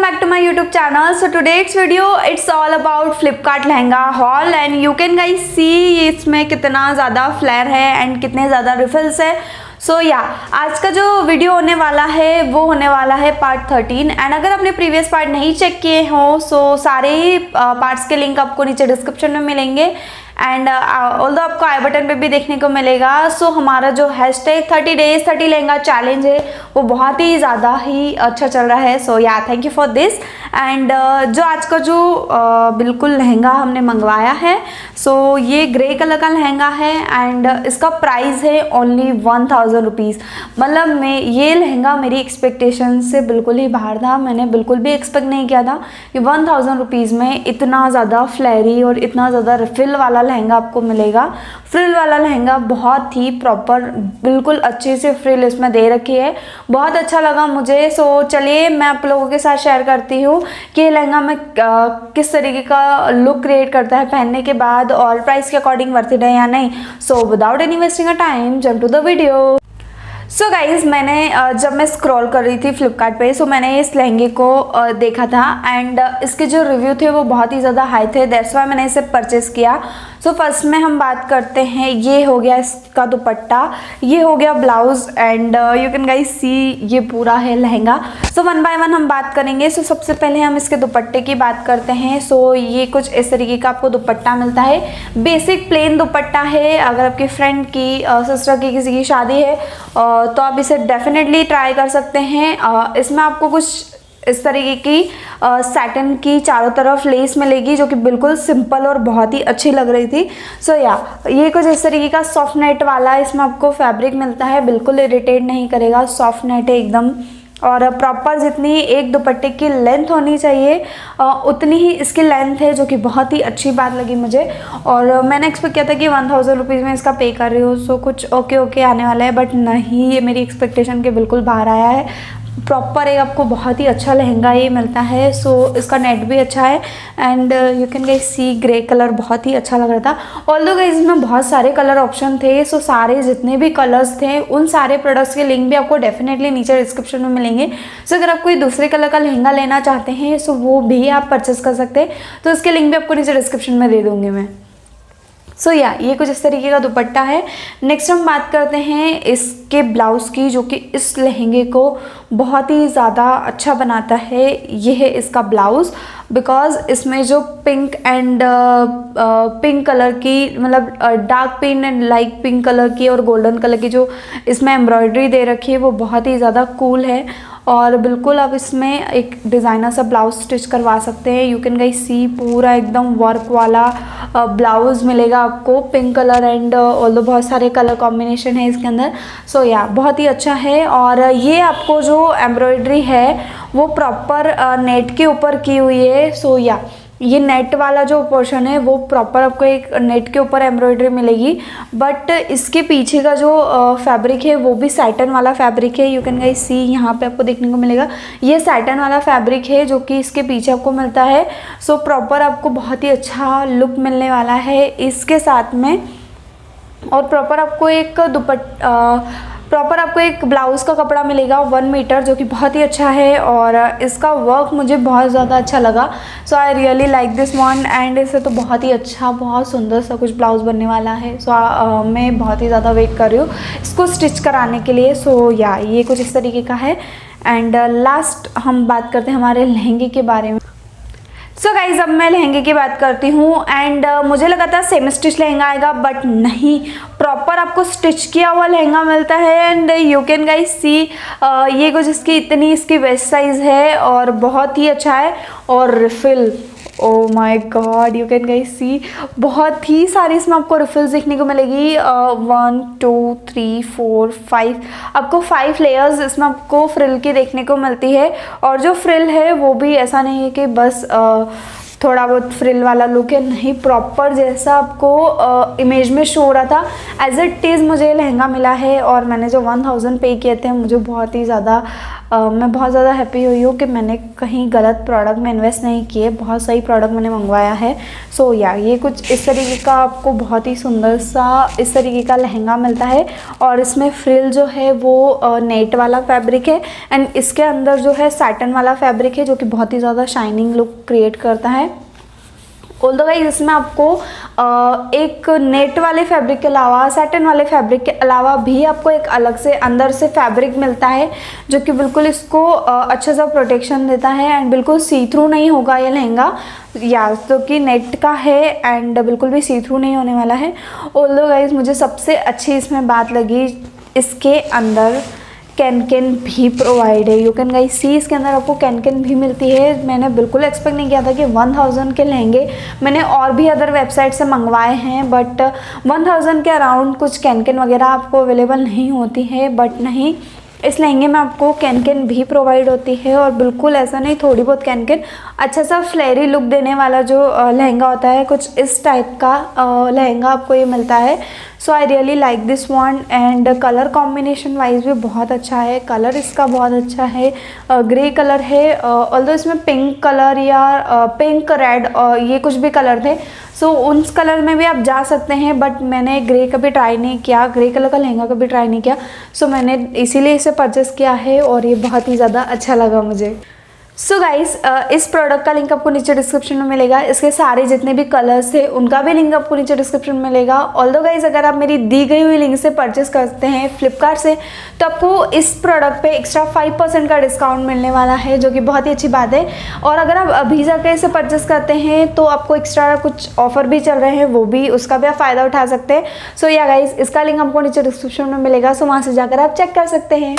back to my YouTube channel. So today's video it's all about Flipkart lehenga haul and you can guys see इसमें कितना ज़्यादा flare है and कितने ज़्यादा refills है. सो आज का जो वीडियो होने वाला है वो होने वाला है पार्ट 13 एंड अगर आपने प्रीवियस पार्ट नहीं चेक किए हो सो सारे पार्ट्स के लिंक आपको नीचे डिस्क्रिप्शन में मिलेंगे एंड ऑल्दो आपको आई बटन पे भी देखने को मिलेगा. सो हमारा जो हैशटैग 30 days 30 लहंगा चैलेंज है वो बहुत ही ज़्यादा ही अच्छा चल रहा है. So thank you for this. And जो आज का जो बिल्कुल लहंगा हमने मंगवाया है सो ये ग्रे कलर का लहंगा है एंड इसका प्राइस है ओनली 1000 रुपीज़. मतलब मैं ये लहंगा मेरी एक्सपेक्टेशन से बिल्कुल ही बाहर था. मैंने बिल्कुल भी एक्सपेक्ट नहीं किया था कि 1000 रुपीज़ में इतना ज़्यादा फ्लैरी और इतना ज़्यादा रिफिल वाला लहंगा आपको मिलेगा. फ्रिल वाला लहंगा बहुत ही प्रॉपर बिल्कुल अच्छे से फ्रिल इसमें दे रखी है. बहुत अच्छा लगा मुझे. सो चलिए मैं आप लोगों के साथ शेयर करती हूँ कि लहंगा में किस तरीके का लुक क्रिएट करता है पहनने के बाद और प्राइस के अकॉर्डिंग वर्थ इट है या नहीं. So without any wasting a time jump to the video. So guys मैंने जब मैं स्क्रॉल कर रही थी फ्लिपकार्ट पे सो मैंने इस लहंगे को देखा था एंड इसके जो रिव्यू थे वो बहुत ही ज़्यादा हाई थे. दैट्स वाई मैंने इसे परचेस किया. सो फर्स्ट में हम बात करते हैं. ये हो गया इसका दुपट्टा, ये हो गया blouse and you can guys see ये पूरा है lehenga. So one by one हम बात करेंगे. सो सबसे पहले हम इसके दुपट्टे की बात करते हैं. सो ये कुछ इस तरीके का आपको दुपट्टा मिलता है. बेसिक प्लेन दुपट्टा है. अगर आपकी फ्रेंड की सिस्टर की किसी की शादी है तो आप इसे डेफिनेटली ट्राई कर सकते हैं. इसमें आपको कुछ इस तरीके की सैटिन की चारों तरफ लेस मिलेगी जो कि बिल्कुल सिंपल और बहुत ही अच्छी लग रही थी. सो ये कुछ इस तरीके का सॉफ्ट नेट वाला इसमें आपको फैब्रिक मिलता है. बिल्कुल इरिटेट नहीं करेगा. सॉफ्ट नेट है एकदम और प्रॉपर जितनी एक दुपट्टे की लेंथ होनी चाहिए उतनी ही इसकी लेंथ है जो कि बहुत ही अच्छी बात लगी मुझे. और मैंने एक्सपेक्ट किया था कि 1000 रुपीज़ में इसका पे कर रही हूँ सो कुछ ओके आने वाला है बट नहीं, ये मेरी एक्सपेक्टेशन के बिल्कुल बाहर आया है. प्रॉपर एक आपको बहुत ही अच्छा लहंगा ये मिलता है. सो इसका नेट भी अच्छा है and you can guys see grey colour बहुत ही अच्छा लग रहा था. ऑल्दो गाइस इसमें बहुत सारे कलर ऑप्शन थे. सो सारे जितने भी कलर्स थे उन सारे प्रोडक्ट्स के लिंक भी आपको डेफिनेटली नीचे डिस्क्रिप्शन में मिलेंगे. सो अगर आप कोई दूसरे कलर का लहंगा लेना चाहते हैं सो वो भी आप परचेस कर सकते हैं. तो इसके लिंक भी आपको नीचे डिस्क्रिप्शन में दे दूँगी मैं. सो ये कुछ इस तरीके का दुपट्टा है. नेक्स्ट हम बात करते हैं इसके ब्लाउज़ की जो कि इस लहंगे को बहुत ही ज़्यादा अच्छा बनाता है. ये है इसका ब्लाउज़ बिकॉज इसमें जो पिंक एंड पिंक कलर की मतलब dark pink and light pink colour की और गोल्डन कलर की जो इसमें एम्ब्रॉयडरी दे रखी है वो बहुत ही ज़्यादा कूल है. और बिल्कुल आप इसमें एक डिज़ाइनर सा ब्लाउज स्टिच करवा सकते हैं. यू कैन गाइस सी पूरा एकदम वर्क वाला ब्लाउज़ मिलेगा आपको पिंक कलर एंड ऑल्दो बहुत सारे कलर कॉम्बिनेशन है इसके अंदर. सो बहुत ही अच्छा है. और ये आपको जो एम्ब्रॉयडरी है वो प्रॉपर नेट के ऊपर की हुई है. सो ये नेट वाला जो पोर्शन है वो प्रॉपर आपको एक नेट के ऊपर एम्ब्रॉयडरी मिलेगी बट इसके पीछे का जो फैब्रिक है वो भी सैटिन वाला फैब्रिक है. यू कैन गाइस सी यहाँ पे आपको देखने को मिलेगा ये सैटिन वाला फैब्रिक है जो कि इसके पीछे आपको मिलता है. सो प्रॉपर आपको बहुत ही अच्छा लुक मिलने वाला है इसके साथ में. और प्रॉपर आपको एक ब्लाउज़ का कपड़ा मिलेगा 1 मीटर जो कि बहुत ही अच्छा है. और इसका वर्क मुझे बहुत ज़्यादा अच्छा लगा. So I really like this one and इससे तो बहुत ही अच्छा बहुत सुंदर सा कुछ ब्लाउज़ बनने वाला है. सो मैं बहुत ही ज़्यादा वेट कर रही हूँ इसको स्टिच कराने के लिए. सो ये कुछ इस तरीके का है. एंड लास्ट हम बात करते हैं हमारे लहंगे के बारे में. सो गाइज अब मैं लहंगे की बात करती हूँ एंड मुझे लगा था सेमी स्टिच लहंगा आएगा बट नहीं, प्रॉपर आपको स्टिच किया हुआ लहंगा मिलता है. And you can guys see ये कुछ इसकी वेस्ट साइज़ है और बहुत ही अच्छा है. और refill oh my god you can guys see बहुत ही सारी इसमें आपको रिफिल्स देखने को मिलेगी. 1 2 3 4 5 आपको 5 लेयर्स इसमें आपको फ्रिल की देखने को मिलती है. और जो फ्रिल है वो भी ऐसा नहीं है कि बस थोड़ा बहुत फ्रिल वाला लुक है, नहीं, प्रॉपर जैसा आपको इमेज में शो हो रहा था एज इट इज़ मुझे लहंगा मिला है. और मैंने जो 1000 पे किए थे मुझे बहुत ही ज़्यादा मैं बहुत ज़्यादा हैप्पी हुई हूँ कि मैंने कहीं गलत प्रोडक्ट में इन्वेस्ट नहीं किए, बहुत सही प्रोडक्ट मैंने मंगवाया है। सो या ये कुछ इस तरीके का आपको बहुत ही सुंदर सा इस तरीके का लहंगा मिलता है और इसमें फ्रिल जो है वो नेट वाला फैब्रिक है एंड इसके अंदर जो है सैटिन वाला फैब्रिक है जो कि बहुत ही ज़्यादा शाइनिंग लुक क्रिएट करता है। ऑल्दो गाइस इसमें आपको एक नेट वाले फैब्रिक के अलावा सैटिन वाले फैब्रिक के अलावा भी आपको एक अलग से अंदर से फैब्रिक मिलता है जो कि बिल्कुल इसको अच्छा सा प्रोटेक्शन देता है एंड बिल्कुल सी थ्रू नहीं होगा ये लहंगा, या तो कि नेट का है एंड बिल्कुल भी सी थ्रू नहीं होने वाला है। ऑल्दो गाइस मुझे सबसे अच्छी इसमें बात लगी इसके अंदर कैन भी प्रोवाइड है। यू कैन गाइस सी इसके अंदर आपको कैन भी मिलती है। मैंने बिल्कुल एक्सपेक्ट नहीं किया था कि 1000 के लहंगे, मैंने और भी अदर वेबसाइट से मंगवाए हैं बट 1000 के अराउंड कुछ कैन वगैरह आपको अवेलेबल नहीं होती है, बट नहीं, इस लहंगे में आपको कैन भी प्रोवाइड होती है और बिल्कुल ऐसा नहीं थोड़ी बहुत कैन अच्छा सा फ्लेरी लुक देने वाला जो लहंगा होता है, कुछ इस टाइप का लहंगा आपको ये मिलता है। So I really like this one and colour combination wise भी बहुत अच्छा है, कलर इसका बहुत अच्छा है, ग्रे कलर है। ऑल्दो इसमें पिंक कलर या पिंक रेड ये कुछ भी कलर थे, सो उन कलर में भी आप जा सकते हैं, बट मैंने ग्रे कभी ट्राई नहीं किया, ग्रे कलर का लहंगा कभी ट्राई नहीं किया, सो मैंने इसीलिए इसे परचेस किया है और ये बहुत ही ज़्यादा अच्छा लगा मुझे। सो गाइस इस प्रोडक्ट का लिंक आपको नीचे डिस्क्रिप्शन में मिलेगा, इसके सारे जितने भी कलर्स थे उनका भी लिंक आपको नीचे डिस्क्रिप्शन में मिलेगा। ऑल्दो गाइस अगर आप मेरी दी गई हुई लिंक से परचेस करते हैं फ्लिपकार्ट से तो आपको इस प्रोडक्ट पे एक्स्ट्रा 5% का डिस्काउंट मिलने वाला है जो कि बहुत ही अच्छी बात है। और अगर आप अभी जाकर इसे परचेस करते हैं तो आपको एक्स्ट्रा कुछ ऑफर भी चल रहे हैं, वो भी उसका भी आप फ़ायदा उठा सकते हैं। सो या गाइस इसका लिंक आपको नीचे डिस्क्रिप्शन में मिलेगा, सो वहाँ से जाकर आप चेक कर सकते हैं।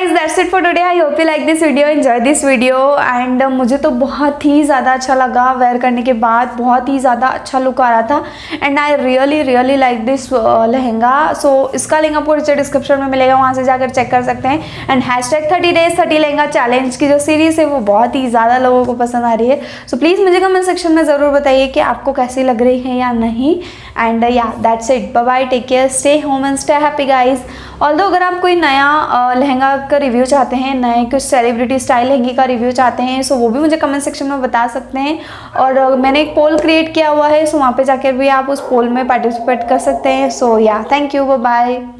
That's it for today. I hope you like this video, enjoy this video and मुझे तो बहुत ही ज़्यादा अच्छा लगा वेयर करने के बाद, बहुत ही ज़्यादा अच्छा लुक आ रहा था and I really like this lehenga. So इसका लिंक आपको नीचे डिस्क्रिप्शन में मिलेगा, वहाँ से जाकर चेक कर सकते हैं। एंड # 30 days 30 लहंगा चैलेंज की जो सीरीज़ है वो बहुत ही ज़्यादा लोगों को पसंद आ रही है। सो प्लीज़ मुझे कमेंट सेक्शन में ज़रूर बताइए कि आपको कैसी लग रही है या नहीं। एंड या that's it, bye bye, take care, stay home and stay happy guys. Although अगर आप कोई नया लहंगा का रिव्यू चाहते हैं, नए कुछ सेलिब्रिटी स्टाइल लहंगे का रिव्यू चाहते हैं, सो वो भी मुझे कमेंट सेक्शन में बता सकते हैं। और मैंने एक पोल क्रिएट किया हुआ है, सो वहाँ पे जाकर भी आप उस पोल में पार्टिसिपेट कर सकते हैं। सो या थैंक यू, बाय बाय।